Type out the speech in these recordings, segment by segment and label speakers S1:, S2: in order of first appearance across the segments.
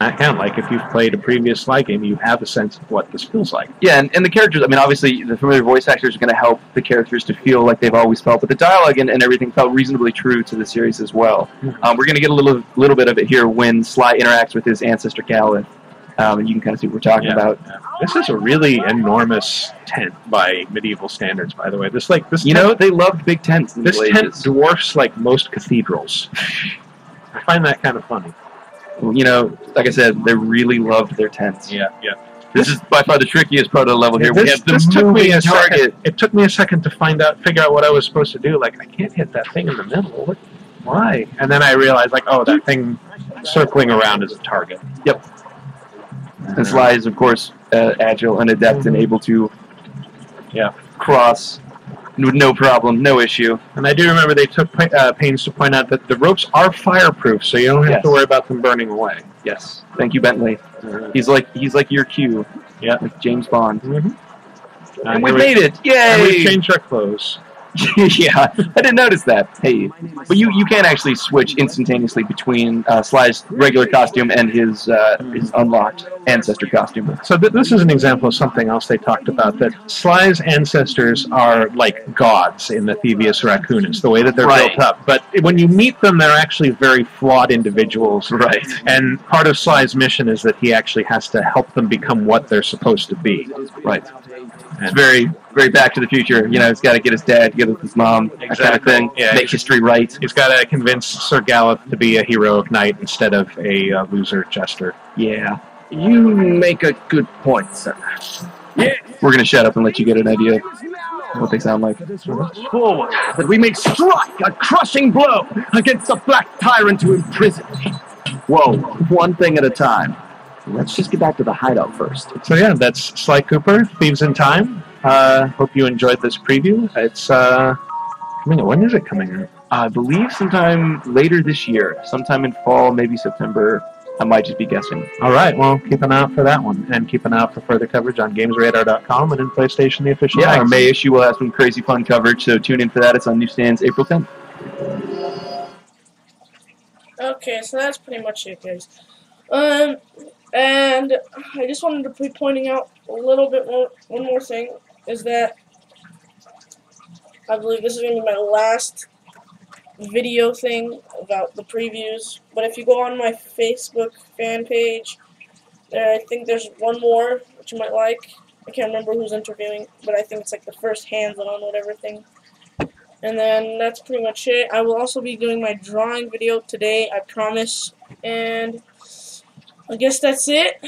S1: Again, like if you've played a previous Sly game, you have a sense of what this feels like.
S2: Yeah, and the characters, I mean, obviously the familiar voice actors are going to help the characters to feel like they've always felt, but the dialogue and everything felt reasonably true to the series as well. We're going to get a little bit of it here when Sly interacts with his ancestor Caliph, and you can kind of see what we're talking about.
S1: Yeah. This is a really enormous tent by medieval standards, by the way. This
S2: you know, they loved big tents.
S1: This tent dwarfs like most cathedrals. I find that kind of funny.
S2: You know, like I said, they really loved their tents.
S1: Yeah.
S2: This is by far the trickiest part of the level here.
S1: This,
S2: we have the
S1: took me a
S2: target.
S1: second. It took me a second to figure out what I was supposed to do. Like, I can't hit that thing in the middle. Why? And then I realized, like, oh, that thing circling around is a target.
S2: Yep. And Sly is, of course, agile and adept and able to cross with no problem, no issue.
S1: And I do remember they took pains to point out that the ropes are fireproof, so you don't have to worry about them burning away.
S2: Yes. Thank you, Bentley. He's like your Q.
S1: Yeah.
S2: Like James Bond.
S1: Mm-hmm.
S2: And we made it! Yay!
S1: And we've changed our clothes.
S2: Yeah, I didn't notice that. Hey, but you can actually switch instantaneously between Sly's regular costume and his unlocked ancestor costume.
S1: So this is an example of something else they talked about, that Sly's ancestors are like gods in the Thievius Raccoonus, the way that they're built up. But when you meet them, they're actually very flawed individuals.
S2: Right.
S1: And part of Sly's mission is that he actually has to help them become what they're supposed to be.
S2: Right. It's very, very Back to the Future. You know, he's got to get his dad together with his mom, that kind of thing.
S1: Yeah,
S2: make history right.
S1: He's got to convince Sir Gallup to be a heroic knight instead of a loser jester.
S2: Yeah.
S3: You make a good point, sir.
S2: Yeah. We're going to shut up and let you get an idea of what they sound like.
S3: Forward, that we may strike a crushing blow against the black tyrant who imprisoned me. Whoa, one thing at a time. Let's just get back to the hideout first.
S1: So yeah, that's Sly Cooper, Thieves in Time. Hope you enjoyed this preview. It's coming out. When is it coming out?
S2: I believe sometime later this year. Sometime in fall, maybe September. I might just be guessing.
S1: All right, well, keep an eye out for that one. And keep an eye out for further coverage on GamesRadar.com and in PlayStation, the official
S2: magazine.
S1: Our
S2: May issue will have some crazy fun coverage, so tune in for that. It's on newsstands April 10th.
S4: Okay, so that's pretty much it, guys. And I just wanted to be pointing out a little bit one more thing, is that I believe this is going to be my last video thing about the previews, but if you go on my Facebook fan page, I think there's one more which you might like. I can't remember who's interviewing, but I think it's like the first hands-on whatever thing. And then that's pretty much it. I will also be doing my drawing video today, I promise, and I guess that's it.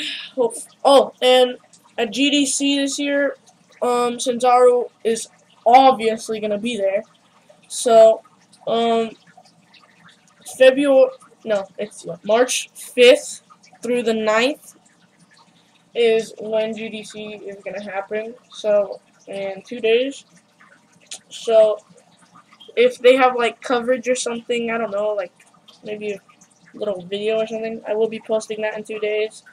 S4: Oh, and at GDC this year, Shinzaru is obviously going to be there. So, March 5th through the 9th is when GDC is going to happen. So, in 2 days. So, if they have, like, coverage or something, I don't know, like, maybe a little video or something, I will be posting that in 2 days.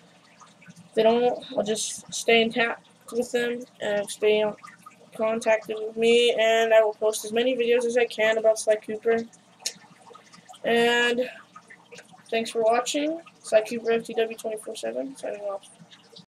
S4: If they don't, I'll just stay in touch with them and stay in contact with me, and I will post as many videos as I can about Sly Cooper. And thanks for watching. Sly Cooper FTW 24/7 signing off.